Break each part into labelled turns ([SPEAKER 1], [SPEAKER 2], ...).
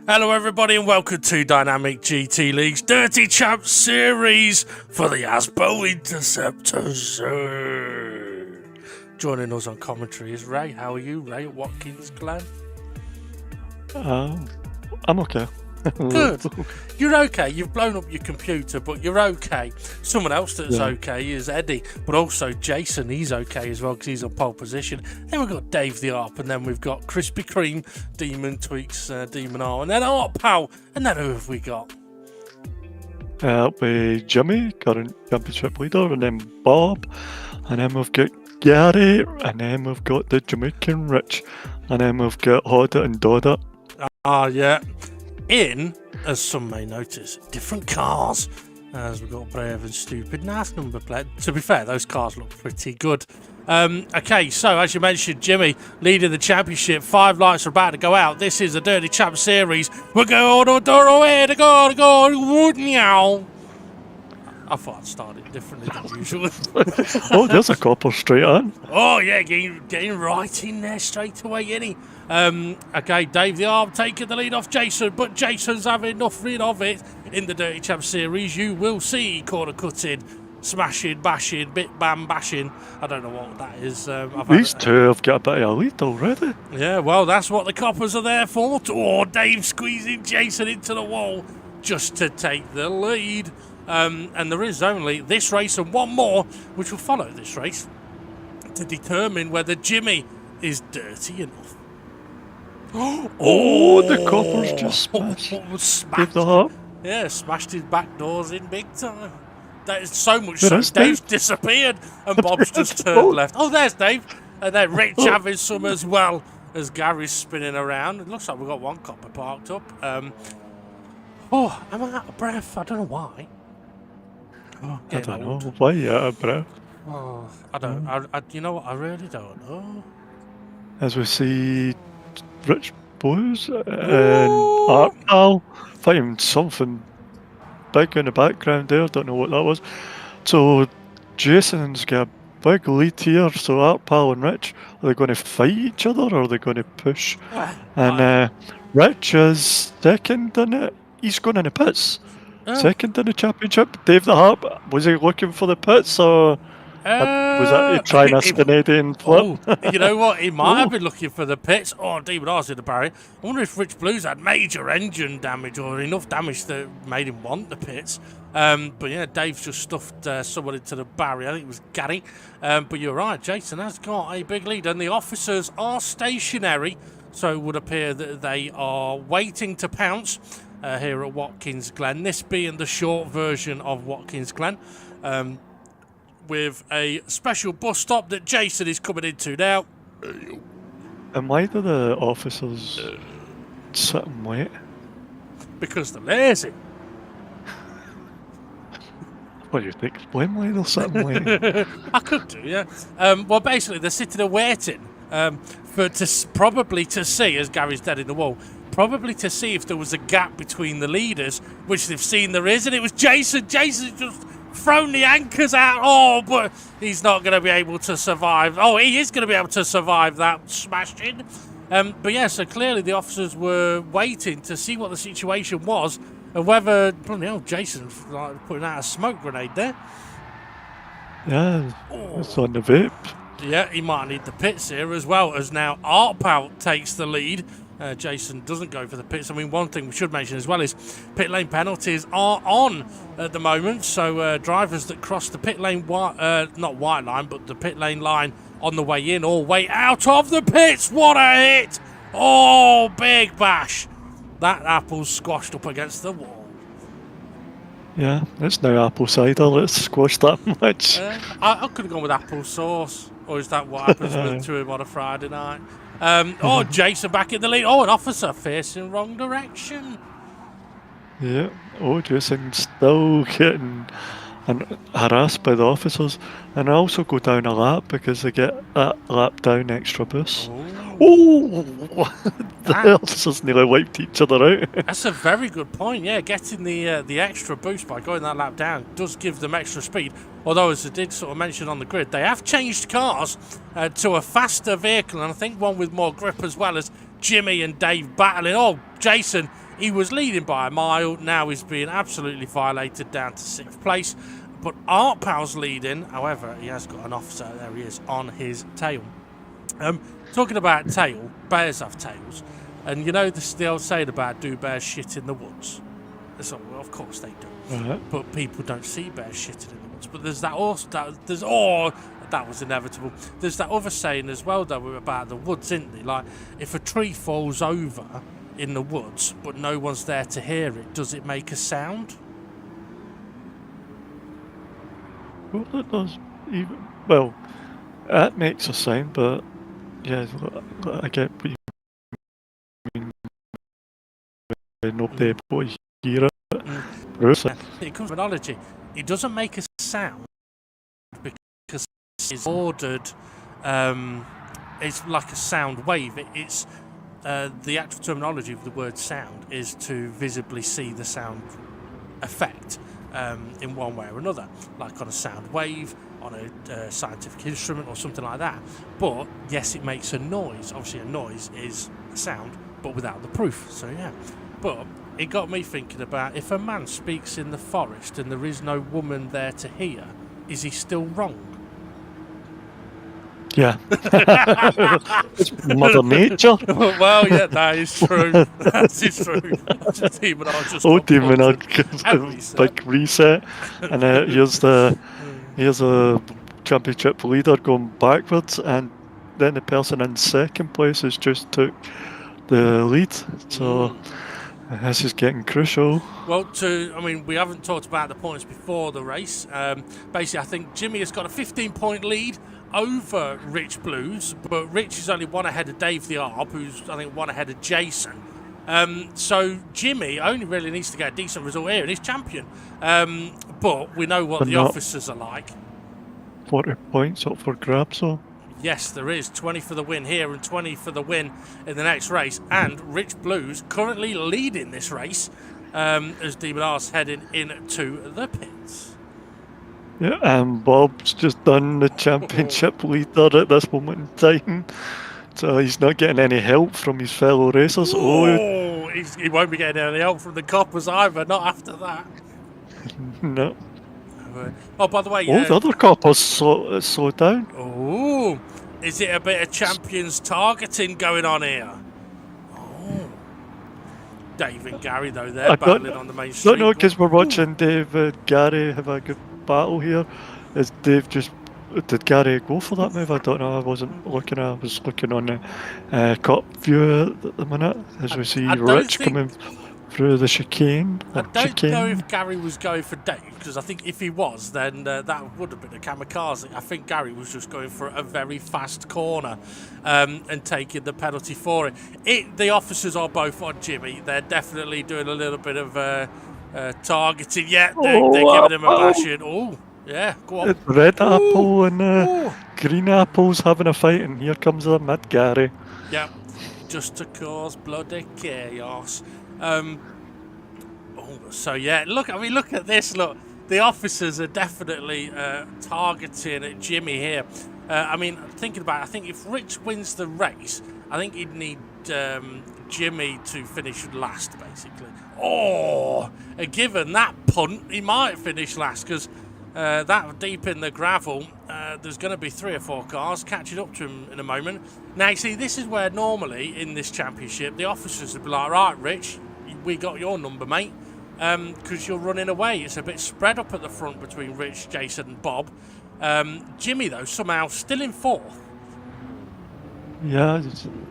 [SPEAKER 1] Hello everybody and welcome to Dynamic GT League's Dirty Champ Series for the Asbo Inteceptors. Joining us on commentary is Ray. How are you, Ray at Watkins Glen?
[SPEAKER 2] I'm okay.
[SPEAKER 1] Good. You're okay. You've blown up your computer, but you're okay. Someone else that's okay is Eddie, but also Jason. He's okay as well because he's on pole position. Then we've got Dave the Arp, and then we've got Krispy Kreme, Demon Tweaks, Demon R, and then Art Pal. And then who have we got?
[SPEAKER 2] With Jimmy, current championship leader, and then Bob, and then we've got Gary, and then we've got the Jamaican Rich, and then we've got Hoda and Doda.
[SPEAKER 1] Yeah. In, as some may notice, different cars. As we've got Brave and Stupid. Nice number plate. To be fair, those cars look pretty good. Okay, so as you mentioned, Jimmy leading the championship. 5 lights are about to go out. This is a Dirty Champ Series. We're going to go now. I thought I'd start it differently than usual.
[SPEAKER 2] Oh, there's a copper straight on.
[SPEAKER 1] Oh, yeah, getting right in there straight away, isn't he? Okay, Dave the Arm taking the lead off Jason, but Jason's having enough rid of it in the Dirty Champ Series. You will see corner cutting, smashing, bashing, bit bam bashing. I don't know what that is.
[SPEAKER 2] These two have got a bit of a lead already.
[SPEAKER 1] Yeah, well, that's what the coppers are there for. Oh, Dave squeezing Jason into the wall just to take the lead. And there is only this race and one more, which will follow this race, to determine whether Jimmy is dirty enough.
[SPEAKER 2] Oh, the copper's just smashed.
[SPEAKER 1] Yeah, smashed his back doors in big time. That is so much
[SPEAKER 2] so
[SPEAKER 1] Dave's disappeared and Bob's just turned left. Oh, there's Dave. And then Rich having some as well as Gary's spinning around. It looks like we've got one copper parked up. Am I out of breath? I don't know why.
[SPEAKER 2] I don't know. Why are you out of breath?
[SPEAKER 1] Oh, I don't. You know what? I really don't know.
[SPEAKER 2] As we see Rich Blues and Art Pal fighting something big in the background there. Don't know what that was. So Jason's got a big lead here. So Art Pal and Rich, are they going to fight each other or are they going to push? And Rich is second in it. He's going in the pits. Second in the championship. Dave the Harp, was he looking for the pits or was that trying a Canadian flip?
[SPEAKER 1] You know what? He might have been looking for the pits. Oh, Demon R's in the barrier. I wonder if Rich Blues had major engine damage or enough damage that made him want the pits. But yeah, Dave's just stuffed someone into the barrier. I think it was Gary. But you're right, Jason has got a big lead, and the officers are stationary, so it would appear that they are waiting to pounce. Here at Watkins Glen, this being the short version of Watkins Glen, with a special bus stop that Jason is coming into now.
[SPEAKER 2] And why do the officers sit and wait?
[SPEAKER 1] Because they're lazy.
[SPEAKER 2] What do you think? Explain why they're sitting waiting.
[SPEAKER 1] I could do, yeah. Well, basically, they're sitting there waiting probably to see, as Gary's dead in the wall, probably to see if there was a gap between the leaders, which they've seen there is, and it was Jason. Jason's just thrown the anchors out. Oh, but he's not going to be able to survive. Oh, he is going to be able to survive that smashing. But yeah, so clearly the officers were waiting to see what the situation was and whether, bloody hell, Jason's like putting out a smoke grenade there.
[SPEAKER 2] Yeah, it's on the vape.
[SPEAKER 1] Yeah, he might need the pits here as well, as now Art Pal takes the lead. Jason doesn't go for the pits. I mean, one thing we should mention as well is pit lane penalties are on at the moment. So drivers that cross the pit lane, not white line, but the pit lane line on the way in or way out of the pits. What a hit! Oh, big bash. That apple's squashed up against the wall.
[SPEAKER 2] Yeah, it's now apple cider. Let's squash that much.
[SPEAKER 1] I could have gone with apple sauce. Or is that what happens to him on a Friday night? Jason back in the lead. Oh, an officer facing wrong direction.
[SPEAKER 2] Yeah. Oh, Jason's still getting harassed by the officers. And I also go down a lap because they get that lap down extra boost. Oh, the officers nearly wiped each other out.
[SPEAKER 1] That's a very good point. Yeah, getting the extra boost by going that lap down does give them extra speed. Although, as I did sort of mention on the grid, they have changed cars to a faster vehicle, and I think one with more grip as well, as Jimmy and Dave battling. Oh, Jason, he was leading by a mile. Now he's being absolutely violated down to 6th place. But Art Pal's leading. However, he has got an officer. There he is on his tail. Talking about tail, bears have tails. And you know the old saying about do bears shit in the woods? Well, of course they do. But people don't see bears shitting in the woods. But there's that also, that was inevitable. There's that other saying as well, though, about the woods, isn't there? Like, if a tree falls over in the woods, but no one's there to hear it, does it make a sound?
[SPEAKER 2] Well, that does. Well, that makes a sound, but yeah, I get what you mean. Nobody able to hear it. Bruce.
[SPEAKER 1] It comes from analogy. It doesn't make a sound because it's ordered. It's like a sound wave. It's the actual terminology of the word sound is to visibly see the sound effect in one way or another, like on a sound wave, on a scientific instrument or something like that. But yes, it makes a noise. Obviously, a noise is a sound, but without the proof. So yeah. But it got me thinking about, if a man speaks in the forest and there is no woman there to hear, is he still wrong?
[SPEAKER 2] Yeah. It's Mother Nature.
[SPEAKER 1] Well, yeah, that is true. That is true. Demon R just
[SPEAKER 2] Demon R, big reset. And here's a championship leader going backwards, and then the person in second place has just took the lead. So this is getting crucial.
[SPEAKER 1] Well, we haven't talked about the points before the race. Basically, I think Jimmy has got a 15-point lead over Rich Blues, but Rich is only one ahead of Dave the Arb, who's, I think, one ahead of Jason. So Jimmy only really needs to get a decent result here and he's champion. But we know what the officers are like.
[SPEAKER 2] 40 points up for grabs, so.
[SPEAKER 1] Yes, there is 20 for the win here and 20 for the win in the next race. And Rich Blues currently leading this race as Demon R's heading into the pits.
[SPEAKER 2] Yeah, and Bob's just done the championship leader at this moment in time. So he's not getting any help from his fellow racers.
[SPEAKER 1] He won't be getting any help from the coppers either, not after that.
[SPEAKER 2] No.
[SPEAKER 1] Oh, by the way...
[SPEAKER 2] the other coppers slowed down.
[SPEAKER 1] Oh, is it a bit of champions targeting going on here? Oh. Dave and Gary, though, they're battling on the main street.
[SPEAKER 2] No, because we're watching Dave and Gary have a good battle here. Did Gary go for that move? I don't know. I wasn't looking. I was looking on the cop view at the minute as we see Rich coming through the chicane.
[SPEAKER 1] I don't know if Gary was going for Dave, because I think if he was, then that would have been a kamikaze. I think Gary was just going for a very fast corner and taking the penalty for it. The officers are both on Jimmy. They're definitely doing a little bit of targeting. Yeah, they're giving him a bashing. Oh, yeah, go on.
[SPEAKER 2] Red Apple and Green Apple's having a fight, and here comes the mid Gary.
[SPEAKER 1] Yeah, just to cause bloody chaos. So yeah, look at this. Look, the officers are definitely targeting Jimmy here. Thinking about it, I think if Rich wins the race, I think he'd need Jimmy to finish last, basically. Given that punt, he might finish last, because that deep in the gravel, there's going to be 3 or 4 cars catching up to him in a moment. Now, you see, this is where normally in this championship, the officers would be like, right, Rich, we got your number, mate, because you're running away. It's a bit spread up at the front between Rich, Jason and Bob. Jimmy, though, somehow still in 4th.
[SPEAKER 2] Yeah,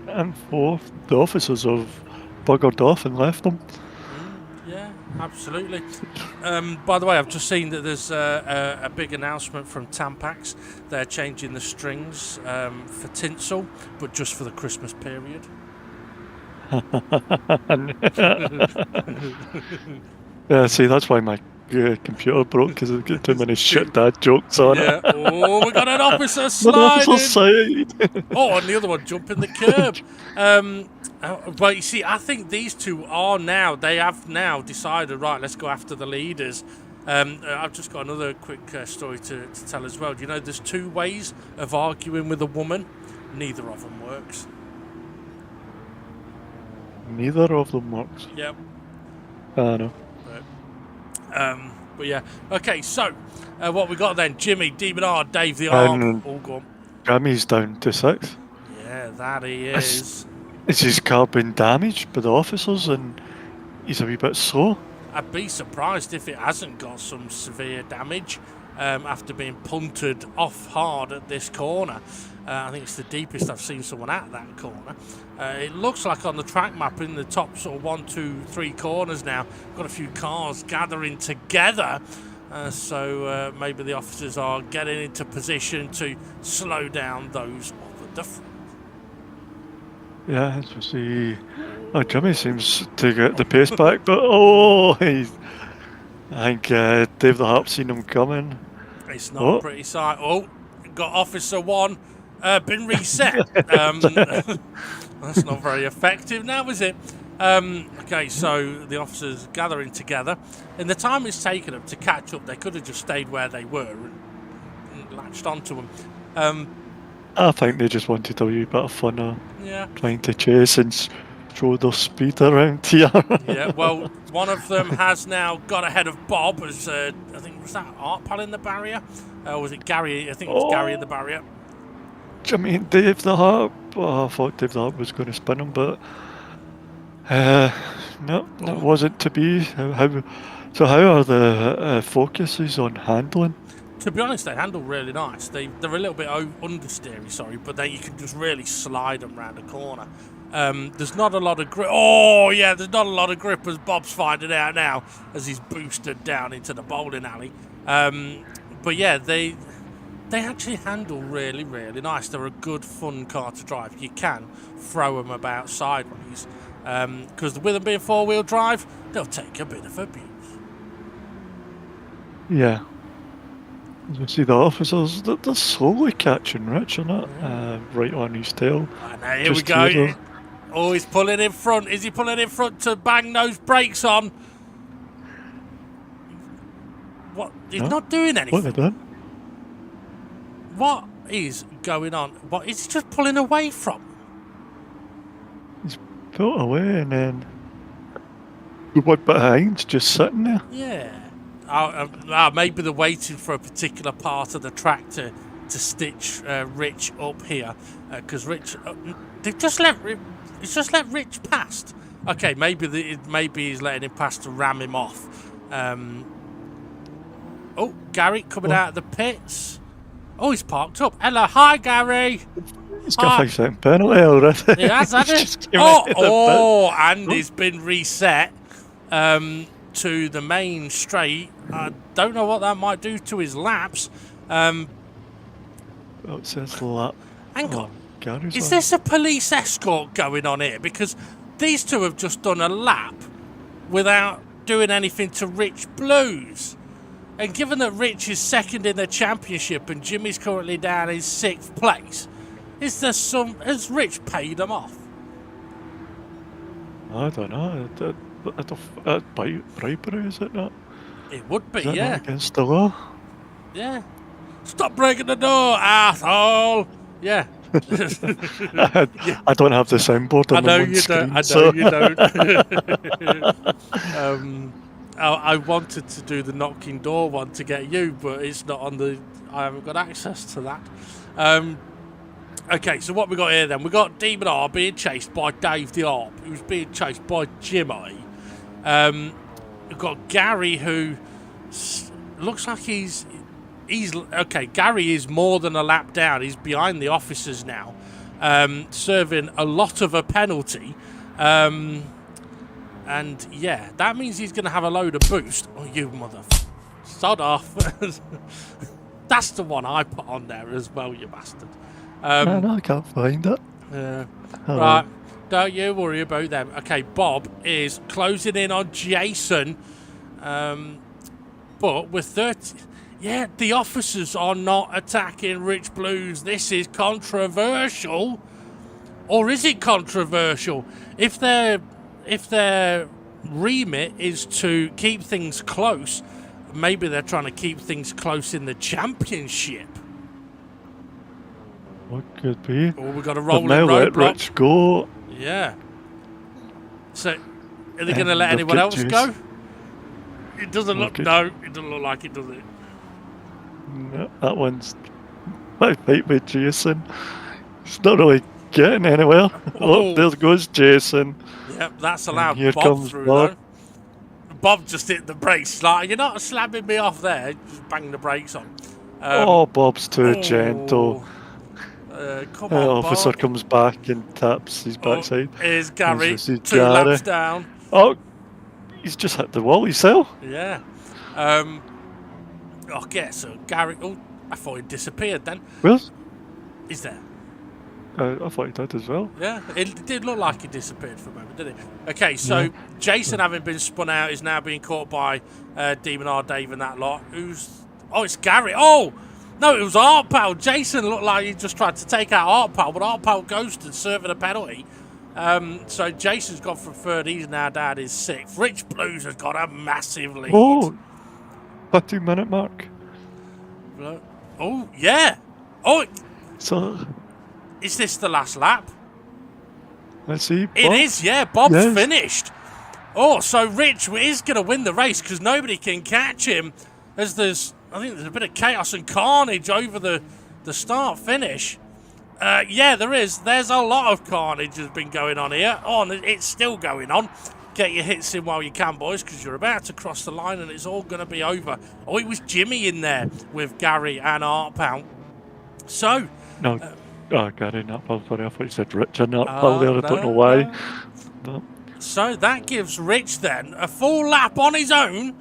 [SPEAKER 2] and 4th. The officers have buggered off and left them.
[SPEAKER 1] Yeah, absolutely. By the way, I've just seen that there's a big announcement from Tampax. They're changing the strings for tinsel, but just for the Christmas period.
[SPEAKER 2] Yeah, see, that's why my computer broke because there's got too many shit dad jokes on
[SPEAKER 1] Yeah.
[SPEAKER 2] it.
[SPEAKER 1] Oh, we got an officer
[SPEAKER 2] But also
[SPEAKER 1] sliding.
[SPEAKER 2] side.
[SPEAKER 1] Oh, and the other one jumping the curb. But you see, I think these two are now. They have now decided. Right, let's go after the leaders. I've just got another quick story to tell as well. Do you know there's two ways of arguing with a woman? Neither of them works.
[SPEAKER 2] Neither of them works.
[SPEAKER 1] Yep.
[SPEAKER 2] I know.
[SPEAKER 1] But yeah. Okay, so what we got then? Jimmy, Demon R, Dave the Arm, all gone.
[SPEAKER 2] Grammy's down to 6.
[SPEAKER 1] Yeah, that he is.
[SPEAKER 2] Is his car been damaged by the officers and he's a wee bit slow?
[SPEAKER 1] I'd be surprised if it hasn't got some severe damage after being punted off hard at this corner. I think it's the deepest I've seen someone at that corner. It looks like on the track map in the top sort of 1, 2, 3 corners now, got a few cars gathering together. So maybe the officers are getting into position to slow down those up at the front.
[SPEAKER 2] Yeah, as we see. Oh, Jimmy seems to get the pace back, but I think Dave the Harp seen him coming.
[SPEAKER 1] It's not a pretty sight. Oh, got Officer 1 been reset. That's not very effective now, is it? Okay, so the officers gathering together. In the time it's taken them to catch up, they could have just stayed where they were and latched onto them.
[SPEAKER 2] I think they just wanted a wee bit of fun
[SPEAKER 1] Yeah.
[SPEAKER 2] trying to chase and throw their speed around here.
[SPEAKER 1] Yeah, well, one of them has now got ahead of Bob as, I think, was that Art Pal in the barrier? Or was it Gary? I think it was Gary in the barrier.
[SPEAKER 2] Jimmy and Dave the Harp. I thought Dave the Harp was going to spin him, but no, it wasn't to be. So how are the focuses on handling?
[SPEAKER 1] To be honest, they handle really nice. They're a little bit understeery, sorry, but you can just really slide them round the corner. There's not a lot of grip. Oh, yeah, there's not a lot of grip as Bob's finding out now as he's boosted down into the bowling alley. But yeah, they actually handle really, really nice. They're a good, fun car to drive. You can throw them about sideways because with them being four-wheel drive, they'll take a bit of abuse.
[SPEAKER 2] Yeah. As we see the officers, they're slowly catching Rich on it, right on his tail.
[SPEAKER 1] And here we go. Oh, he's pulling in front. Is he pulling in front to bang those brakes on? What? He's not doing anything.
[SPEAKER 2] What are they doing?
[SPEAKER 1] What is going on? What is he just pulling away from?
[SPEAKER 2] He's pulled away and then the one behind just sitting there.
[SPEAKER 1] Yeah. Maybe they're waiting for a particular part of the track to stitch Rich up here because Rich they've just let Rich past. Okay, maybe he's letting him pass to ram him off. Oh, Gary coming out of the pits. Oh, he's parked up. Hello, hi Gary.
[SPEAKER 2] He's got a 5-second penalty already.
[SPEAKER 1] He has, hasn't he? And he's been reset to the main straight. I don't know what that might do to his laps.
[SPEAKER 2] Oh, it says lap.
[SPEAKER 1] Hang on.
[SPEAKER 2] Gary's
[SPEAKER 1] Is
[SPEAKER 2] on.
[SPEAKER 1] this a police escort going on here? Because these two have just done a lap without doing anything to Rich Blues. And given that Rich is second in the championship and Jimmy's currently down in 6th place, has Rich paid them off?
[SPEAKER 2] I don't know. Bribery, is it not?
[SPEAKER 1] It would be,
[SPEAKER 2] Is that
[SPEAKER 1] yeah.
[SPEAKER 2] not against the law?
[SPEAKER 1] Yeah. Stop breaking the door, asshole! Yeah.
[SPEAKER 2] I don't have the soundboard on the
[SPEAKER 1] screen. I wanted to do the knocking door one to get you, but it's not on the... I haven't got access to that. Okay, so what we got here then? We got Demon R being chased by Dave the Arp, who's being chased by Jimmy. We've got Gary, who looks like he's okay. Gary is more than a lap down. He's behind the officers now, serving a lot of a penalty. And yeah, that means he's going to have a load of boost. Oh, you mother... Sod off. That's the one I put on there as well, you bastard.
[SPEAKER 2] No, I can't find it.
[SPEAKER 1] Right, don't you worry about them. Okay, Bob is closing in on Jason. But with 30... Yeah, the officers are not attacking Rich Blues. This is controversial. Or is it controversial? If their remit is to keep things close, maybe they're trying to keep things close in the championship.
[SPEAKER 2] What could be?
[SPEAKER 1] Or we've got a
[SPEAKER 2] But
[SPEAKER 1] rolling
[SPEAKER 2] now let
[SPEAKER 1] roadblock.
[SPEAKER 2] Rich go.
[SPEAKER 1] Yeah. So, are they going to let
[SPEAKER 2] they've
[SPEAKER 1] anyone
[SPEAKER 2] got
[SPEAKER 1] else
[SPEAKER 2] juice.
[SPEAKER 1] go? It doesn't look...
[SPEAKER 2] Okay.
[SPEAKER 1] No, it doesn't look like it, does it?
[SPEAKER 2] No, that one's my fight with Jason. He's not really getting anywhere. Oh, there goes Jason.
[SPEAKER 1] Yep, that's allowed
[SPEAKER 2] here
[SPEAKER 1] Bob
[SPEAKER 2] comes
[SPEAKER 1] through,
[SPEAKER 2] Bob.
[SPEAKER 1] though. Bob just hit the brakes. Like, you're not slamming me off there. Just bang the brakes on.
[SPEAKER 2] Oh, Bob's too gentle.
[SPEAKER 1] Come on,
[SPEAKER 2] Officer
[SPEAKER 1] Bob.
[SPEAKER 2] comes back and taps his backside.
[SPEAKER 1] Here's Gary.
[SPEAKER 2] Here's the
[SPEAKER 1] 2
[SPEAKER 2] Gary.
[SPEAKER 1] laps down.
[SPEAKER 2] Oh, he's just hit the wall himself.
[SPEAKER 1] Yeah. Okay, so Gary... Oh, I thought he disappeared then.
[SPEAKER 2] Where's?
[SPEAKER 1] He's there.
[SPEAKER 2] I thought he did as well.
[SPEAKER 1] Yeah, it did look like he disappeared for a moment, didn't it? Okay, so
[SPEAKER 2] Yeah.
[SPEAKER 1] Jason, having been spun out, is now being caught by Demon R. Dave and that lot. Who's... Oh, it's Gary. Oh! No, it was Art Pal. Jason looked like he just tried to take out Art Pal, but Art Pal ghosted, serving a penalty. So Jason's gone from 3rd. He's now down his 6th. Rich Blues has got a massive lead.
[SPEAKER 2] Oh, 30-minute mark.
[SPEAKER 1] Oh, yeah. Oh,
[SPEAKER 2] So
[SPEAKER 1] is this the last lap?
[SPEAKER 2] let's see.
[SPEAKER 1] It
[SPEAKER 2] Bob.
[SPEAKER 1] is, yeah. Bob's
[SPEAKER 2] Yes.
[SPEAKER 1] finished. Oh, so Rich is going to win the race because nobody can catch him. I think there's a bit of chaos and carnage over the start finish. Yeah, there is. There's a lot of carnage has been going on here. Oh, and it's still going on. Get your hits in while you can, boys, because you're about to cross the line and it's all going to be over. Oh, it was Jimmy in there with Gary and Art Pound. So...
[SPEAKER 2] No. Gary, not Paul. Sorry, I thought you said Richard, not Paul there. I don't know
[SPEAKER 1] no,
[SPEAKER 2] why.
[SPEAKER 1] no.
[SPEAKER 2] No.
[SPEAKER 1] So that gives Rich then a full lap on his own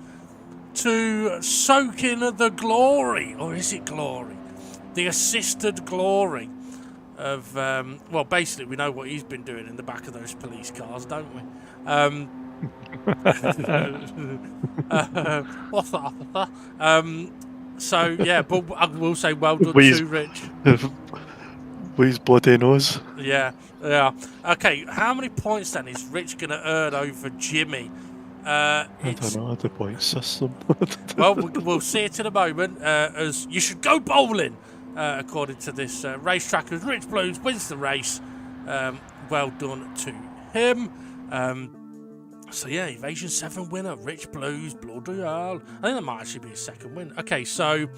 [SPEAKER 1] to soak in the glory, or is it glory? The assisted glory of, well, basically we know what he's been doing in the back of those police cars, don't we? What's that? So, yeah, but I will say well done to Rich.
[SPEAKER 2] We's bloody nose.
[SPEAKER 1] Yeah. Okay, how many points then is Rich going to earn over Jimmy?
[SPEAKER 2] I don't know the point system.
[SPEAKER 1] Well, we'll see it in a moment. As you should go bowling, according to this racetrack, as Rich Blues wins the race. Well done to him. So yeah, Evasion 7 winner, Rich Blues, bloody hell. I think that might actually be his 2nd win. Okay, so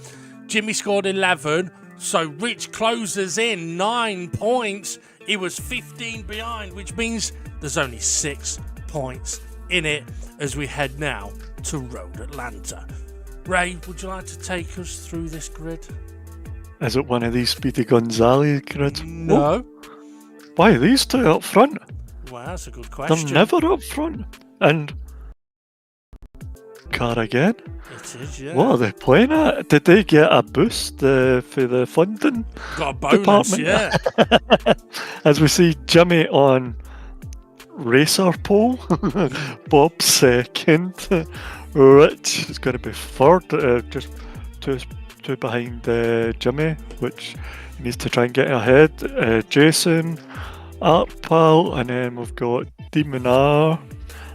[SPEAKER 1] Jimmy scored 11. So Rich closes in 9 points. He was 15 behind, which means there's only 6 points in it as we head now to Road Atlanta. Ray, would you like to take us through this grid?
[SPEAKER 2] Is it one of these Speedy Gonzalez grids?
[SPEAKER 1] No.
[SPEAKER 2] Oh, why are these two up front?
[SPEAKER 1] Well, that's a good
[SPEAKER 2] They're
[SPEAKER 1] question.
[SPEAKER 2] never up front. And car again?
[SPEAKER 1] It is, yeah.
[SPEAKER 2] What are they playing at? Did they get a boost for the funding
[SPEAKER 1] Got a bonus,
[SPEAKER 2] department?
[SPEAKER 1] yeah.
[SPEAKER 2] As we see Jimmy on racer pole, Bob 2nd, Rich is going to be 3rd, just two behind Jimmy, which he needs to try and get ahead. Jason, Art Pal, and then we've got Demon R,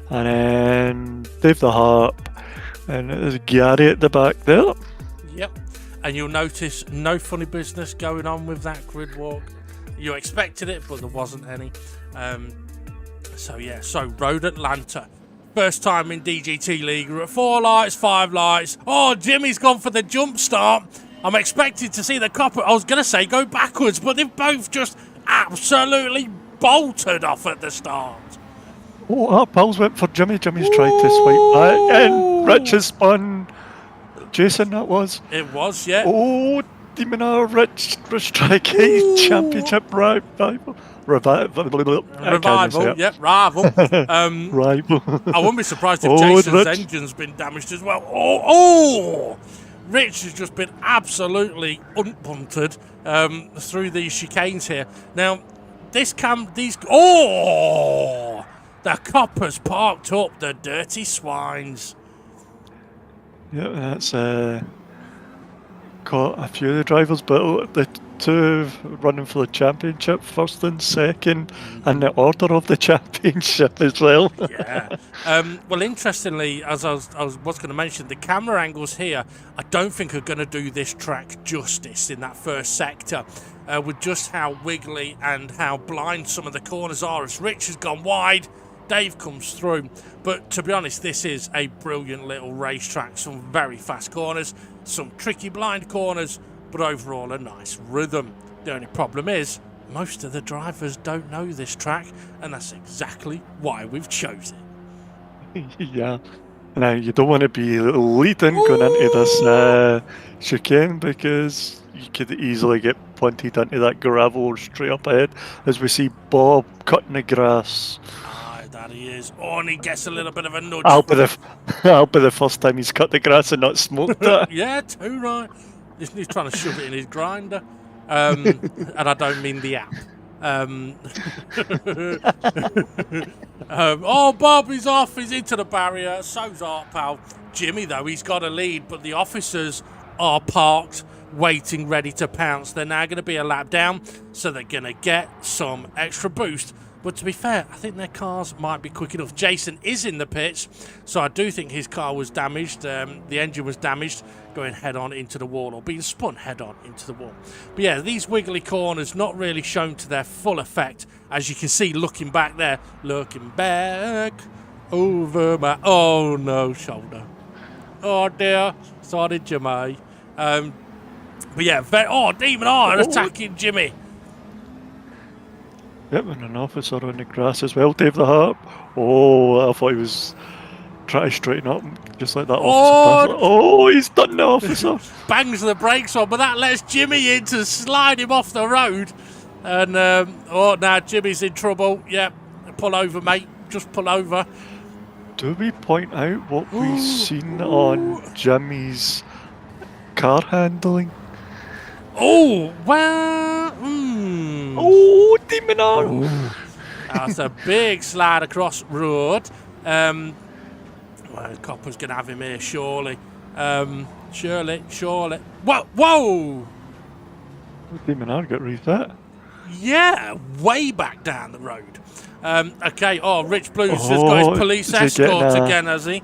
[SPEAKER 2] and then Dave the Harp, and there's Gary at the back there.
[SPEAKER 1] Yep. And you'll notice no funny business going on with that grid walk. You expected it, but there wasn't any. So yeah, so Road Atlanta. First time in DGT League. We're at 4 lights, 5 lights. Oh, Jimmy's gone for the jump start. I'm expected to see the copper. I was going to say go backwards, but they've both just absolutely bolted off at the start.
[SPEAKER 2] Oh, Art Pal's went for Jimmy. Jimmy's tried to swipe back, and Rich has spun Jason, that was.
[SPEAKER 1] It was, yeah.
[SPEAKER 2] Oh, Demon R, Rich strike his championship rival.
[SPEAKER 1] Revival, yep, rival.
[SPEAKER 2] Rival.
[SPEAKER 1] I wouldn't be surprised if
[SPEAKER 2] Oh,
[SPEAKER 1] Jason's
[SPEAKER 2] Rich.
[SPEAKER 1] engine's been damaged as well. Oh! Rich has just been absolutely unpunted through these chicanes here. Now, the coppers parked up, the dirty swines.
[SPEAKER 2] Yeah, that's caught a few of the drivers, but the two running for the championship, first and second, and the order of the championship as well.
[SPEAKER 1] Yeah. Well, interestingly, as I was going to mention, the camera angles here, I don't think are going to do this track justice in that first sector, with just how wiggly and how blind some of the corners are. As Rich has gone wide, Dave comes through. But to be honest, this is a brilliant little racetrack. Some very fast corners, some tricky blind corners, but overall a nice rhythm. The only problem is, most of the drivers don't know this track, and that's exactly why we've chosen it.
[SPEAKER 2] Yeah. Now, you don't want to be leading going into this chicane, because you could easily get punted into that gravel straight up ahead, as we see Bob cutting the grass.
[SPEAKER 1] Aye, that he is. Oh, and he gets a little bit of a nudge.
[SPEAKER 2] I'll be the first time he's cut the grass and not smoked it.
[SPEAKER 1] Yeah, too right. He's trying to shove it in his grinder. And I don't mean the app. Oh, Bob, he's off. He's into the barrier. So's Art Pal. Jimmy, though, he's got a lead, but the officers are parked, waiting, ready to pounce. They're now going to be a lap down, so they're going to get some extra boost. But to be fair, I think their cars might be quick enough. Jason is in the pits, so I do think his car was damaged. The engine was damaged, going head-on into the wall, or being spun head-on into the wall. But yeah, these wiggly corners not really shown to their full effect, as you can see looking back there. Looking back over my... Oh, no, shoulder. Oh, dear. Sorry, Jimmy. But yeah, Demon R attacking Jimmy.
[SPEAKER 2] Yep, and an officer on the grass as well, Dave the Harp. Oh, I thought he was trying to straighten up, just like that officer. Oh, he's done the officer.
[SPEAKER 1] Bangs the brakes on, but that lets Jimmy in to slide him off the road. And, now Jimmy's in trouble. Yep, pull over, mate. Just pull over.
[SPEAKER 2] Do we point out what we've seen on Jimmy's car handling?
[SPEAKER 1] Oh, well...
[SPEAKER 2] Oh, Demon R!
[SPEAKER 1] That's a big slide across road. Well, Copper's going to have him here, surely. Surely. Whoa!
[SPEAKER 2] Demon R got reset.
[SPEAKER 1] Yeah, way back down the road. Okay, Rich Blues has got his police escort again, has he?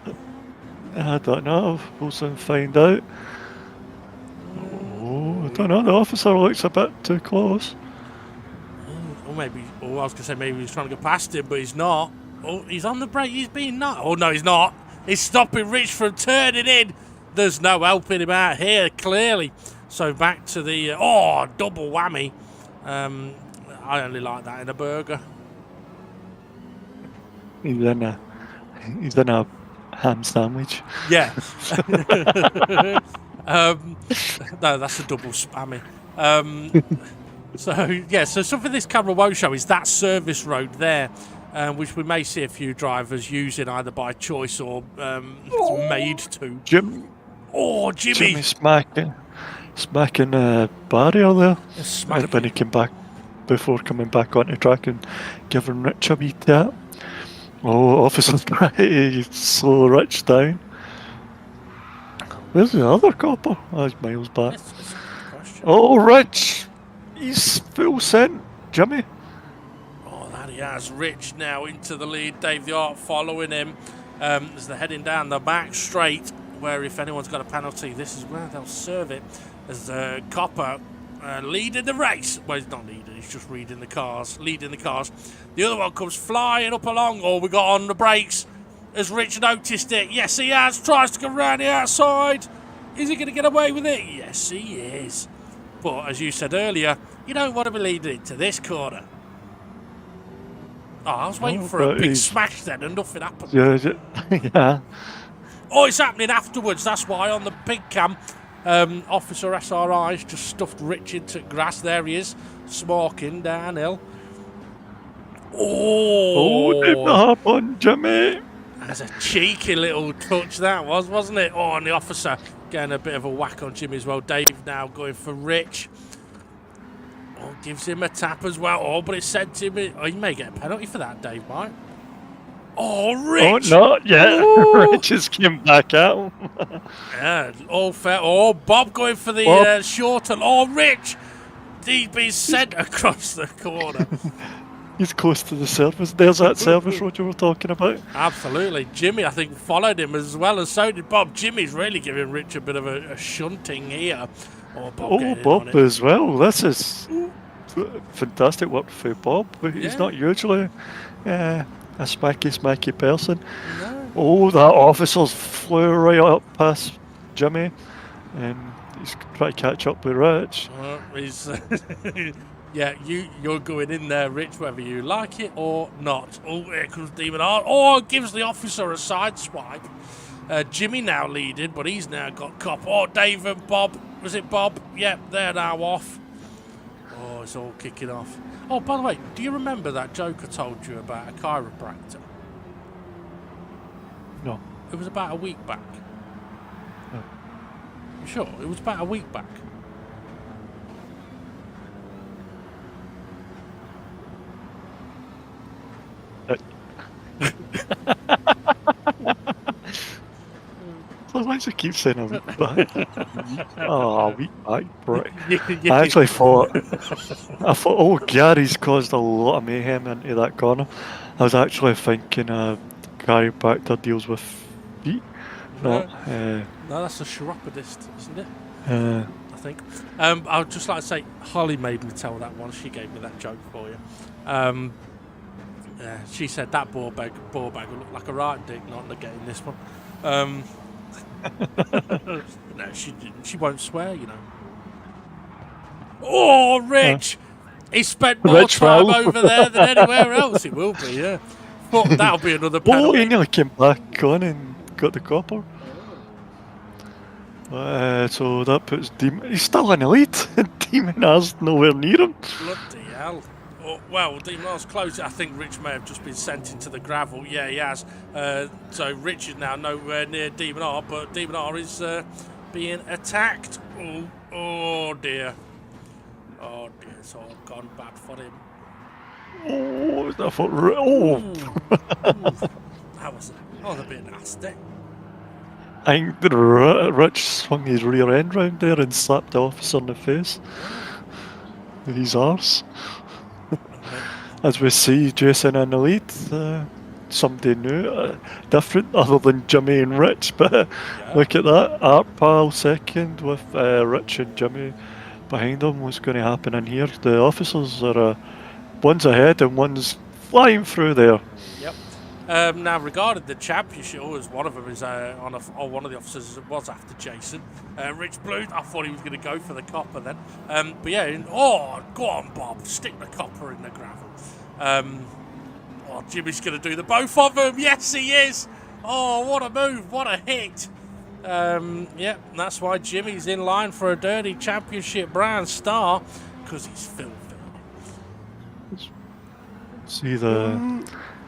[SPEAKER 2] I don't know. We'll soon find out. I don't know. The officer looks a bit too close.
[SPEAKER 1] Or maybe, I was going to say maybe he's trying to go past him, but he's not. Oh, he's on the brake. He's being not. Oh, no, he's not. He's stopping Rich from turning in. There's no helping him out here, clearly. So back to the, double whammy. I only like that in a burger.
[SPEAKER 2] He's in a ham sandwich.
[SPEAKER 1] Yeah. No, that's a double spammy. So something this camera won't show is that service road there, which we may see a few drivers using either by choice or made to.
[SPEAKER 2] Jimmy smacking a barrier there. When he came back, before coming back onto track and giving Rich a wee tap. Oh, officer's trying to slow Rich down. Where's the other copper? Oh, he's miles back. Oh, Rich! He's full sent, Jimmy.
[SPEAKER 1] Oh, that he has. Rich now into the lead. Dave the Art following him as they're heading down the back straight, where if anyone's got a penalty, this is where they'll serve it. As Copper leading the race. Well, he's not leading, he's just leading the cars. The other one comes flying up along. Oh, we got on the brakes. Has Rich noticed it? Yes, he has. Tries to come round the outside. Is he going to get away with it? Yes, he is. But as you said earlier, you don't want to be leading into this corner. Oh, I was waiting for a big smash then and nothing happened.
[SPEAKER 2] Yeah.
[SPEAKER 1] Oh, it's happening afterwards. That's why on the pig cam, Officer SRI's just stuffed Rich into grass. There he is, smoking downhill.
[SPEAKER 2] Oh, up on Jimmy.
[SPEAKER 1] That's a cheeky little touch that was, wasn't it? Oh, and the officer getting a bit of a whack on Jimmy as well. Dave now going for Rich. Oh, gives him a tap as well. Oh, but it sent him. Oh, he may get a penalty for that, Dave might. Oh,
[SPEAKER 2] Oh,
[SPEAKER 1] Rich!
[SPEAKER 2] not yet.
[SPEAKER 1] Ooh.
[SPEAKER 2] Rich just came back at him.
[SPEAKER 1] Yeah, all fair. Oh, Bob going for the
[SPEAKER 2] Bob.
[SPEAKER 1] shorter. Oh, Rich! He's been sent across the corner.
[SPEAKER 2] He's close to the service. There's that service road you were talking about.
[SPEAKER 1] Absolutely. Jimmy, I think, followed him as well, and so did Bob. Jimmy's really giving Rich a bit of a shunting here. Oh, Bob
[SPEAKER 2] Oh,
[SPEAKER 1] getting in on
[SPEAKER 2] Bob
[SPEAKER 1] it.
[SPEAKER 2] as well. This is fantastic work for Bob. He's
[SPEAKER 1] Yeah.
[SPEAKER 2] not usually a smacky person.
[SPEAKER 1] No.
[SPEAKER 2] Oh, that officer's flew right up past Jimmy, and he's trying to catch up with Rich.
[SPEAKER 1] He's yeah, you're going in there, Rich, whether you like it or not. Oh, here comes Demon Art. Oh, gives the officer a side swipe. Jimmy now leading, but he's now got cop. Oh, Dave and Bob. Was it Bob? Yep, they're now off. Oh, it's all kicking off. Oh, by the way, do you remember that joke I told you about a chiropractor?
[SPEAKER 2] No.
[SPEAKER 1] It was about a week back.
[SPEAKER 2] No.
[SPEAKER 1] You sure? It was about a week back.
[SPEAKER 2] Why does it keep saying a week back? Oh, a week back, right.
[SPEAKER 1] Yeah.
[SPEAKER 2] I actually thought, oh, Gary's caused a lot of mayhem into that corner. I was actually thinking Gary Proctor deals with feet, not.
[SPEAKER 1] No, that's a chiropodist, isn't it?
[SPEAKER 2] I
[SPEAKER 1] think. I would just like to say, Holly made me tell that one. She gave me that joke for you. She said that ball bag will look like a right dick, not getting this one. No, she didn't. She won't swear, you know. Oh, Rich! He spent more
[SPEAKER 2] Rich
[SPEAKER 1] time
[SPEAKER 2] will.
[SPEAKER 1] over there than anywhere else. It will be, yeah. But that'll be another
[SPEAKER 2] Oh,
[SPEAKER 1] penalty.
[SPEAKER 2] he nearly came back on and got the copper. So that puts Demon. He's still in the lead. Demon has nowhere near him.
[SPEAKER 1] Bloody hell. Oh, well, Demonar's close. I think Rich may have just been sent into the gravel. Yeah, he has. So Rich is now nowhere near Demonar, but Demonar is being attacked. Oh dear. Oh dear, it's all gone bad for him.
[SPEAKER 2] Oh, is that for? Oh,
[SPEAKER 1] That was a bit nasty.
[SPEAKER 2] I think Rich swung his rear end round there and slapped the officer in the face with his arse. As we see Jason in the lead, somebody new, different other than Jimmy and Rich, but look at that, Art Pal second with Rich and Jimmy behind them. What's going to happen in here? The officers are, one's ahead and one's flying through there.
[SPEAKER 1] Yep. Now, regarding the championship, one of them is one of the officers was after Jason. Rich Blue, I thought he was going to go for the copper then. But yeah, go on, Bob, stick the copper in the gravel. Jimmy's going to do the both of them. Yes, he is. Oh, what a move, what a hit. Yep, that's why Jimmy's in line for a dirty championship brand star, because he's filthy.
[SPEAKER 2] See the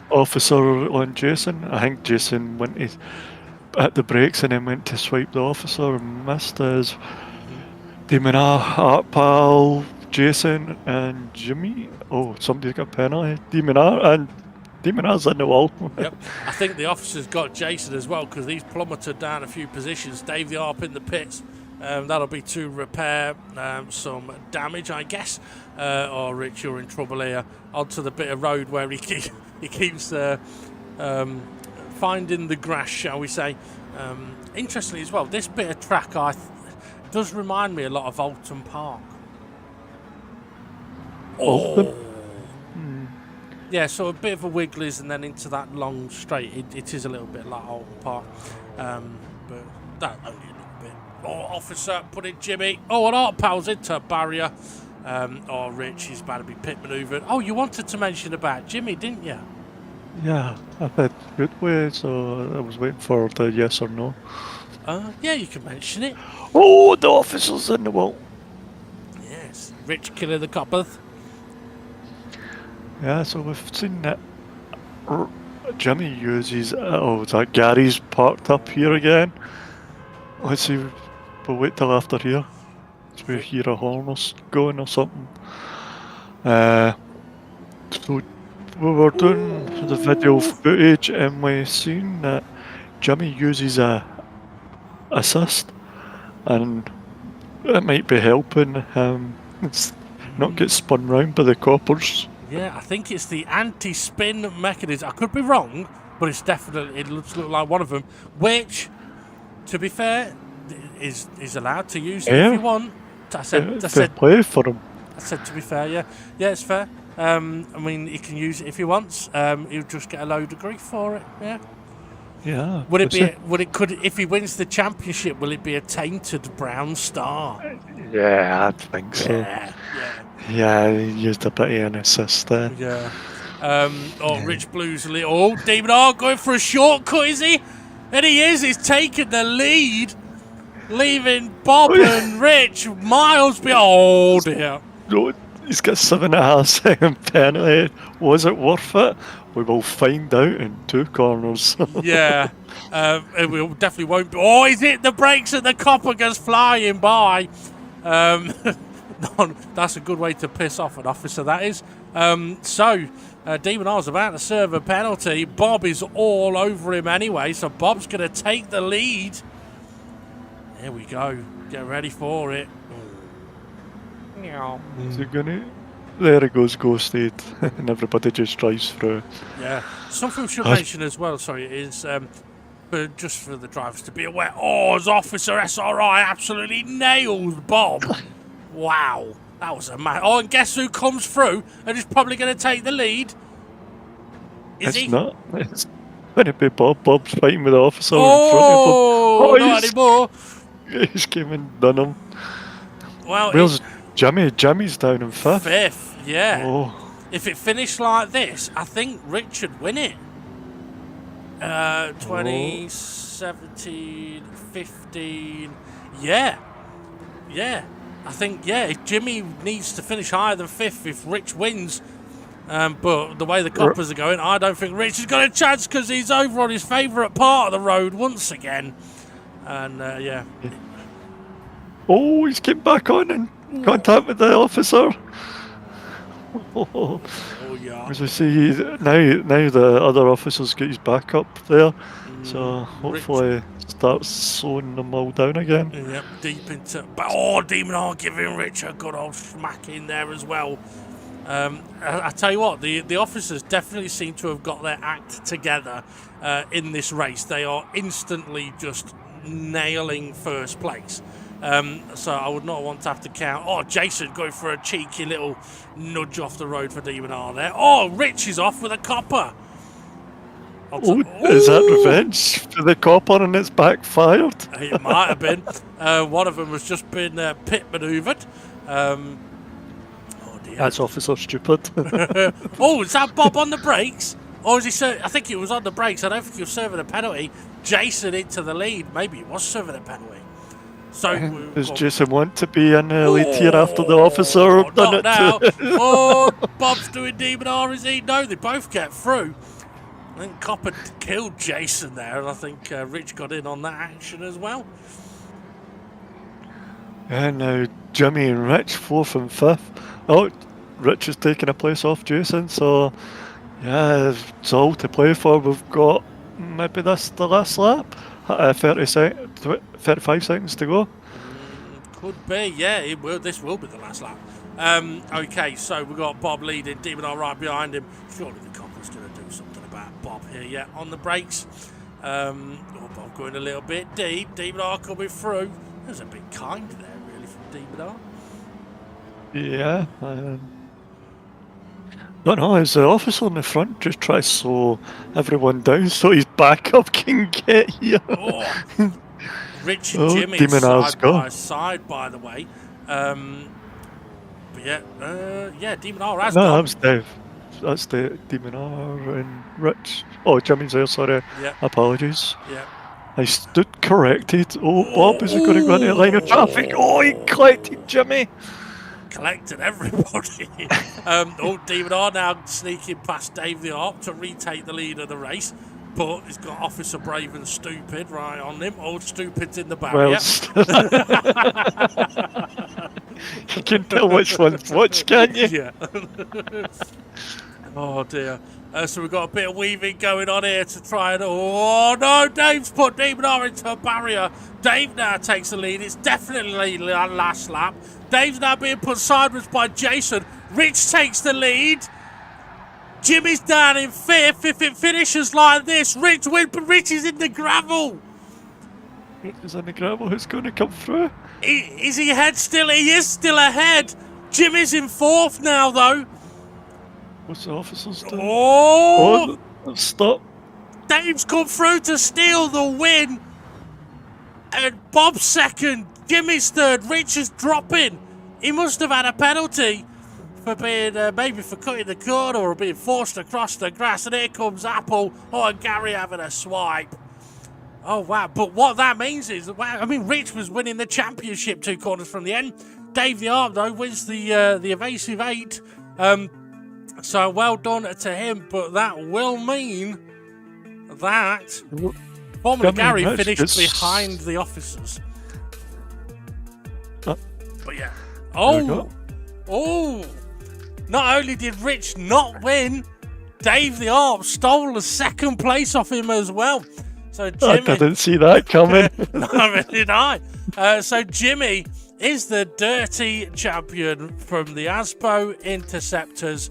[SPEAKER 2] officer on Jason. I think Jason went to at the brakes and then went to swipe the officer and missed as Demonar, Art Pal, Jason and Jimmy. Oh, somebody's got a penalty. Demonar's in the wall.
[SPEAKER 1] Yep, I think the officer's got Jason as well because he's plummeted down a few positions. Dave the Arp in the pits. That'll be to repair some damage, I guess. Or Rich, you're in trouble here. Onto the bit of road where he keeps finding the grass, shall we say. Interestingly as well, this bit of track does remind me a lot of Alton Park.
[SPEAKER 2] Alton?
[SPEAKER 1] Yeah, so a bit of a wigglies and then into that long straight. It is a little bit like Alton Park. But that only a little bit. Oh, officer, put in Jimmy. Oh, and Art Pal's into a barrier. Rich, he's about to be pit manoeuvred. Oh, you wanted to mention about Jimmy, didn't you?
[SPEAKER 2] Yeah, I had good way, so I was waiting for the yes or no.
[SPEAKER 1] Yeah, you can mention it.
[SPEAKER 2] Oh, the officer's in the wall.
[SPEAKER 1] Yes, Rich killing the coppers.
[SPEAKER 2] Yeah, so we've seen that Jimmy uses. Oh, is that Gary's parked up here again? Let's see. We'll wait till after here. So we hear a horn going or something. So we were doing the video footage and we seen that Jimmy uses a assist, and it might be helping him not get spun round by the coppers.
[SPEAKER 1] Yeah, I think it's the anti-spin mechanism. I could be wrong, but it's definitely, it looks like one of them, which, to be fair, is allowed to use if you want. I said
[SPEAKER 2] play for him.
[SPEAKER 1] I said, to be fair, yeah, it's fair. I mean, he can use it if he wants. He'll just get a load of grief for it. Yeah.
[SPEAKER 2] Yeah.
[SPEAKER 1] Would it be? If he wins the championship, will it be a tainted brown star?
[SPEAKER 2] Yeah, I think so. Yeah, he used a bit of an assist there.
[SPEAKER 1] Yeah. Rich Blue's a little. Oh, Demon R going for a shortcut, is he? And he is. He's taking the lead, leaving Bob and Rich miles behind. Oh dear.
[SPEAKER 2] No, he's got 7.5 second penalty. Was it worth it? We will find out in 2 corners.
[SPEAKER 1] Yeah. It definitely won't be. Oh, he's hit the brakes and the copper goes flying by. That's a good way to piss off an officer, that is. Demon R's about to serve a penalty. Bob is all over him anyway, so Bob's going to take the lead. Here we go. Get ready for it.
[SPEAKER 2] Is he gonna? There it goes, ghosted, and everybody just drives through.
[SPEAKER 1] Yeah. Something we should mention as well, is just for the drivers to be aware. Oh, as Officer SRI absolutely nails Bob. Wow. That was a man. Oh, and guess who comes through and is probably going to take the lead?
[SPEAKER 2] It's not. It's going to be Bob. Bob's fighting with the officer
[SPEAKER 1] in
[SPEAKER 2] front of him.
[SPEAKER 1] Not anymore.
[SPEAKER 2] He's came and done him.
[SPEAKER 1] Well,
[SPEAKER 2] where's Jimmy? Jimmy's down in 5th.
[SPEAKER 1] 5th, yeah.
[SPEAKER 2] Oh.
[SPEAKER 1] If it finished like this, I think Rich should win it. 2017, 15. Yeah. I think, if Jimmy needs to finish higher than 5th if Rich wins. But the way the coppers are going, I don't think Rich has got a chance because he's over on his favourite part of the road once again. And,
[SPEAKER 2] Oh, he's getting back on in contact with the officer.
[SPEAKER 1] Oh, yeah.
[SPEAKER 2] As we see, now the other officer's got his back up there. So hopefully starts slowing them all down again.
[SPEAKER 1] Yep, deep into... But, Demon R giving Rich a good old smack in there as well. I tell you what, the officers definitely seem to have got their act together in this race. They are instantly just nailing first place. So I would not want to have to count. Oh, Jason going for a cheeky little nudge off the road for Demon R there. Oh, Rich is off with a copper.
[SPEAKER 2] Is that revenge for the copper and it's backfired?
[SPEAKER 1] It might have been. One of them has just been pit manoeuvred. Oh dear.
[SPEAKER 2] That's officer stupid.
[SPEAKER 1] Oh, is that Bob on the brakes? Or is he? I think he was on the brakes. I don't think he was serving a penalty. Jason into the lead. Maybe he was serving a penalty. So
[SPEAKER 2] does Jason want to be in the lead here after the officer done it?
[SPEAKER 1] Now. Bob's doing Demon R, is he? No, they both get through. I think Copper killed Jason there, and I think Rich got in on that action as well.
[SPEAKER 2] And now Jimmy and Rich, 4th and 5th. Oh, Rich is taking a place off Jason, so yeah, it's all to play for. We've got maybe this the last lap. 35 seconds to go.
[SPEAKER 1] Could be, yeah. This will be the last lap. Okay, so we've got Bob leading, Demon R right behind him. Surely the Copper's going to do something about Bob here. Yeah, on the brakes. Bob going a little bit deep. Demon R coming through. That was a bit kind there, really, from Demon R.
[SPEAKER 2] Yeah. Don't know, as the officer in the front just tries to slow everyone down so his backup can get here.
[SPEAKER 1] Rich and Jimmy side by side, by the way. But Demon R has gone.
[SPEAKER 2] No, that's Dave. That's the Demon R and Rich. Oh, Jimmy's there, sorry.
[SPEAKER 1] Yeah.
[SPEAKER 2] Apologies.
[SPEAKER 1] Yeah.
[SPEAKER 2] I stood corrected. Oh, Bob, is he going to go into the line of traffic? Oh, he collected Jimmy.
[SPEAKER 1] Collected everybody. Demon R now sneaking past Dave the Arp to retake the lead of the race. But he's got Officer Brave and Stupid right on him. Old Stupid's in the back.
[SPEAKER 2] Well, you can tell which one's which, can't you?
[SPEAKER 1] Yeah. Oh dear. So we've got a bit of weaving going on here to try and... Oh no, Dave's put Demon R into a barrier. Dave now takes the lead. It's definitely last lap. Dave's now being put sideways by Jason. Rich takes the lead. Jimmy's down in 5th. If it finishes like this, Rich wins, but Rich is in the gravel.
[SPEAKER 2] Is in the gravel. Who's going to come through?
[SPEAKER 1] Is he ahead still? He is still ahead. Jimmy's in 4th now, though.
[SPEAKER 2] What's the officers doing?
[SPEAKER 1] Oh!
[SPEAKER 2] Stop.
[SPEAKER 1] Dave's come through to steal the win. And Bob's 2nd. Jimmy's 3rd. Rich is dropping. He must have had a penalty for being, maybe for cutting the corner or being forced across the grass. And here comes Apple. Oh, and Gary having a swipe. Oh, wow. But what that means is, I mean, Rich was winning the championship 2 corners from the end. Dave the Ark, though, wins the Evasive 8. So well done to him, but that will mean that Formula Gary finished behind the officers. But yeah. Oh! Not only did Rich not win, Dave the Arp stole the 2nd place off him as well. So Jimmy...
[SPEAKER 2] I didn't see that coming.
[SPEAKER 1] Neither did I. So Jimmy is the dirty champion from the Asbo Interceptors.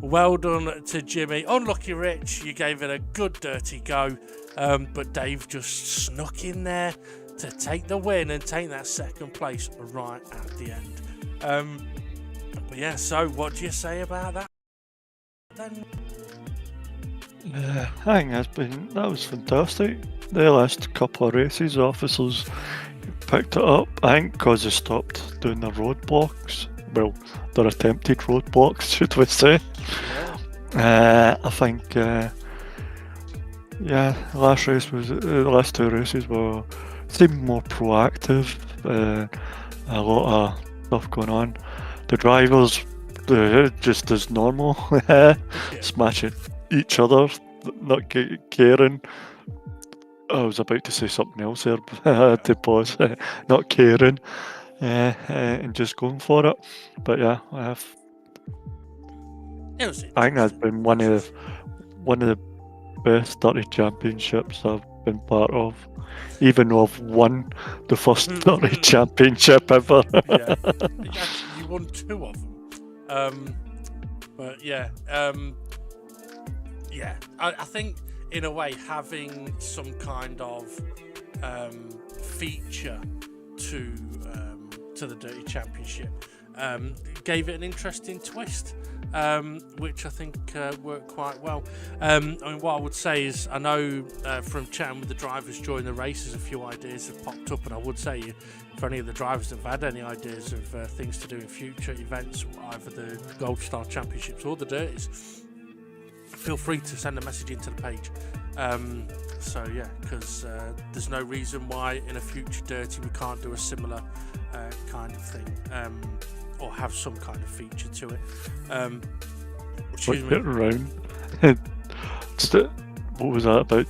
[SPEAKER 1] Well done to Jimmy. Unlucky Rich, you gave it a good dirty go. But Dave just snuck in there to take the win and take that 2nd place right at the end. But yeah, so what do you say about that then?
[SPEAKER 2] I think that was fantastic. The last couple of races, officers picked it up. I think because they stopped doing the roadblocks. Well, their attempted roadblocks, should we say? I think, the last 2 races seemed more proactive. A lot of stuff going on. The drivers, just as normal, smashing each other, not caring. I was about to say something else there, but I had to pause. Not caring, and just going for it. But yeah, I think that's been one of the best 30 championships I've been part of. Even though I've won the first 30 championship ever.
[SPEAKER 1] Yeah, you won 2 of them. But yeah, I think in a way having some kind of feature to the Dirty Championship gave it an interesting twist, which I think worked quite well. I mean, what I would say is, I know from chatting with the drivers during the races, a few ideas have popped up, and I would say for any of the drivers that have had any ideas of things to do in future events, either the Gold Star Championships or the Dirties, feel free to send a message into the page. So yeah, because there's no reason why in a future Dirty we can't do a similar kind of thing, or have some kind of feature to it. Excuse me.
[SPEAKER 2] Around. What was that, about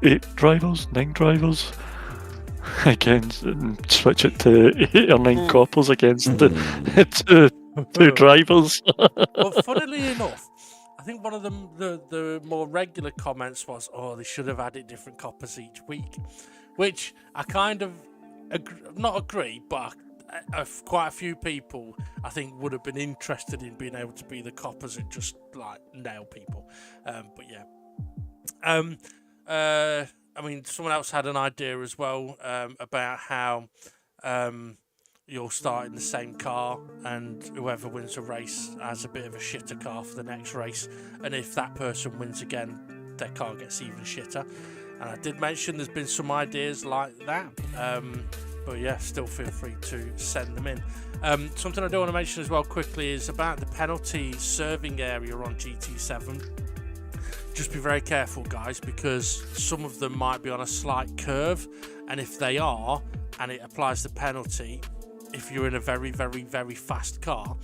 [SPEAKER 2] 9 drivers against, and switch it to 8 or 9 coppers against the 2 drivers.
[SPEAKER 1] Well, funnily enough, I think one of the more regular comments was, oh, they should have added different coppers each week, which I kind of not agree, but quite a few people I think would have been interested in being able to be the coppers and just like nail people. But yeah, I mean, someone else had an idea as well about how you'll start in the same car, and whoever wins a race has a bit of a shitter car for the next race, and if that person wins again, their car gets even shitter. And I did mention there's been some ideas like that, but yeah, still feel free to send them in. Something I do want to mention as well quickly is about the penalty serving area on GT7. Just be very careful, guys, because some of them might be on a slight curve, and if they are, and it applies the penalty, if you're in a very, very, very fast car,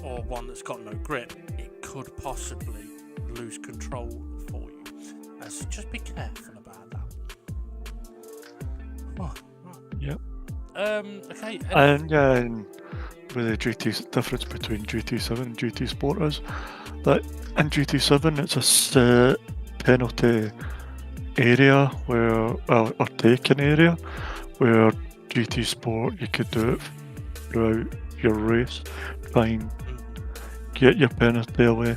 [SPEAKER 1] or one that's got no grip, it could possibly lose control for you. So just be careful about that. Oh, right.
[SPEAKER 2] Yep.
[SPEAKER 1] Okay.
[SPEAKER 2] And where the difference between GT7 and GT Sport is. That in GT7 it's a set penalty area or taken area, where GT Sport you could do it throughout your race, try and get your penalty away.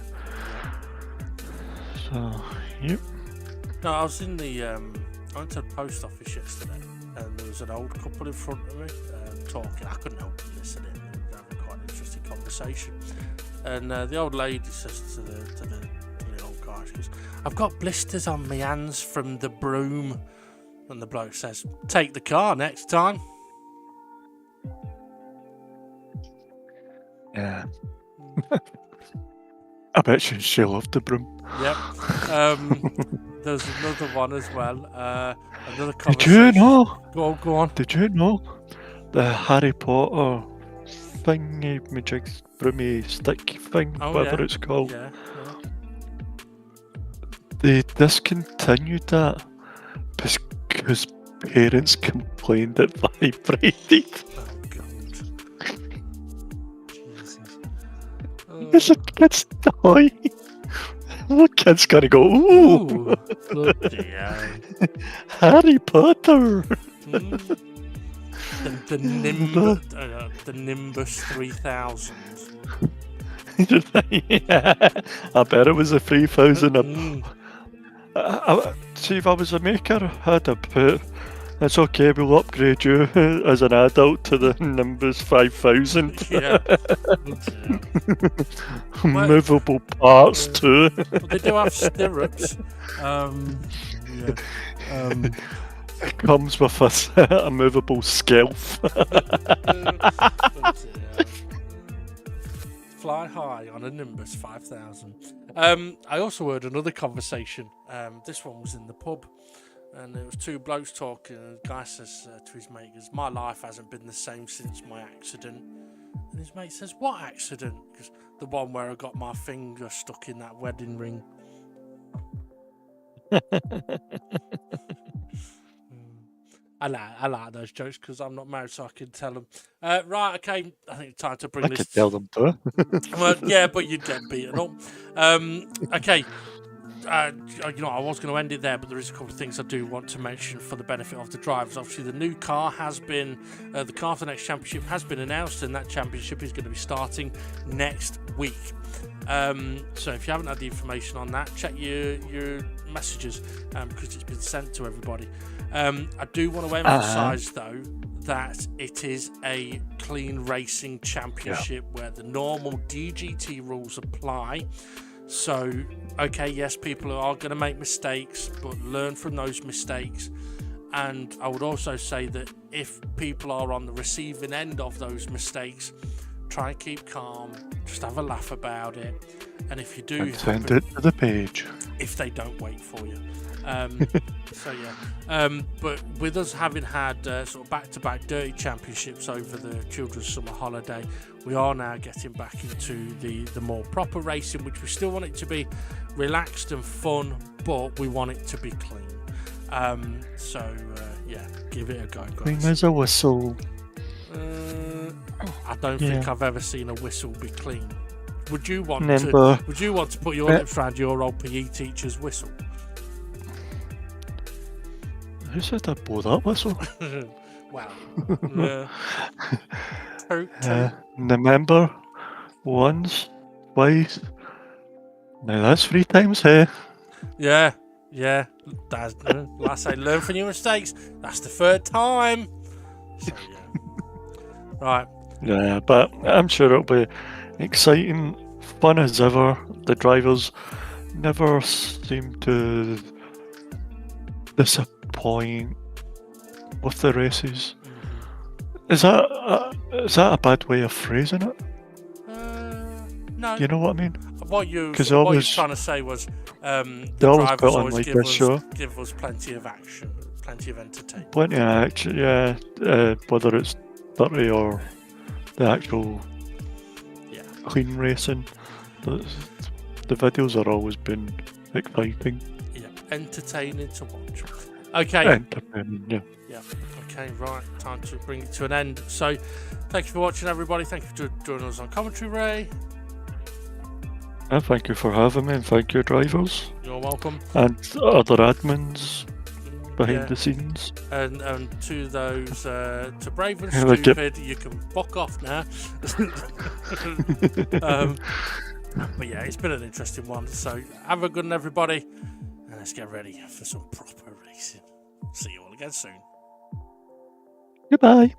[SPEAKER 2] So, yep.
[SPEAKER 1] No, I was in the I went to the post office yesterday, and there was an old couple in front of me talking. I couldn't help but listen in. They were having quite an interesting conversation. And the old lady says to the old guy, she goes, "I've got blisters on my hands from the broom." And the bloke says, "Take the car next time."
[SPEAKER 2] Yeah. I bet she loved the broom.
[SPEAKER 1] Yep. There's another one as well. Another
[SPEAKER 2] Did
[SPEAKER 1] conversation.
[SPEAKER 2] you know?
[SPEAKER 1] Go on.
[SPEAKER 2] Did you know the Harry Potter thingy, magic broomy stick thing, whatever it's called?
[SPEAKER 1] Yeah.
[SPEAKER 2] They discontinued that because parents complained it vibrated.
[SPEAKER 1] Oh God. Jesus.
[SPEAKER 2] It's a kid's toy. What kid's gonna go, ooh,
[SPEAKER 1] Bloody hell.
[SPEAKER 2] Harry Potter?
[SPEAKER 1] The Nimbus 3000.
[SPEAKER 2] Yeah, I bet it was a 3000. See, if I was a maker, I'd have put, "It's okay, we'll upgrade you as an adult to the Nimbus 5000.
[SPEAKER 1] Yeah.
[SPEAKER 2] Movable parts too."
[SPEAKER 1] Well, they do have stirrups.
[SPEAKER 2] It comes with a movable shelf.
[SPEAKER 1] Fly high on a Nimbus 5000. I also heard another conversation. This one was in the pub, and it was two blokes talking. And the guy says to his mate, goes, "My life hasn't been the same since my accident." And his mate says, "What accident?" Because the one where I got my finger stuck in that wedding ring. I like those jokes because I'm not married, so I can tell them. Right, okay. I think it's time to bring
[SPEAKER 2] I
[SPEAKER 1] this.
[SPEAKER 2] could tell them too.
[SPEAKER 1] Well, yeah, but you'd get beaten up. Okay. I was going to end it there, but there is a couple of things I do want to mention for the benefit of the drivers. Obviously, the new car has been, the car for the next championship has been announced, and that championship is going to be starting next week. So if you haven't had the information on that, check your messages because it's been sent to everybody. I do want to emphasise though that it is a clean racing championship where the normal DGT rules apply. So, okay, yes, people are going to make mistakes, but learn from those mistakes. And I would also say that if people are on the receiving end of those mistakes, try and keep calm, just have a laugh about it. And if you do,
[SPEAKER 2] and send it to the page.
[SPEAKER 1] If they don't wait for you. So yeah, but with us having had sort of back-to-back dirty championships over the children's summer holiday, we are now getting back into the more proper racing, which we still want it to be relaxed and fun, but we want it to be clean. So yeah, give it a go, guys.
[SPEAKER 2] Clean as a whistle.
[SPEAKER 1] I don't think I've ever seen a whistle be clean. Would you want to put your lips around your old PE teacher's whistle?
[SPEAKER 2] Who said I'd blow that whistle?
[SPEAKER 1] Wow.
[SPEAKER 2] Remember, once, twice. Now that's 3 times, hey?
[SPEAKER 1] Yeah. That's, like I say, learn from your mistakes. That's the 3rd time. So, yeah. Right.
[SPEAKER 2] Yeah, but I'm sure it'll be exciting, fun as ever. The drivers never seem to disappoint with the races. Is that a bad way of phrasing it?
[SPEAKER 1] No.
[SPEAKER 2] You know what I mean?
[SPEAKER 1] What you're trying to say was the drivers always give us plenty of action, plenty of entertainment.
[SPEAKER 2] Plenty of action, yeah. Whether it's dirty or the actual clean racing, the videos are always been exciting.
[SPEAKER 1] Yeah, entertaining to watch. Okay.
[SPEAKER 2] entertaining. Yeah.
[SPEAKER 1] Yeah. Okay, right. Time to bring it to an end. So, thank you for watching, everybody. Thank you for joining us on Commentary, Ray.
[SPEAKER 2] Thank you for having me, and thank you, drivers,
[SPEAKER 1] You're welcome.
[SPEAKER 2] and other admins behind
[SPEAKER 1] Yeah.
[SPEAKER 2] the scenes.
[SPEAKER 1] And to those, to Brave and
[SPEAKER 2] Like it.
[SPEAKER 1] Stupid, you can fuck off now. But yeah, it's been an interesting one. So, have a good one, everybody. And let's get ready for some proper racing. See you all again soon.
[SPEAKER 2] Goodbye.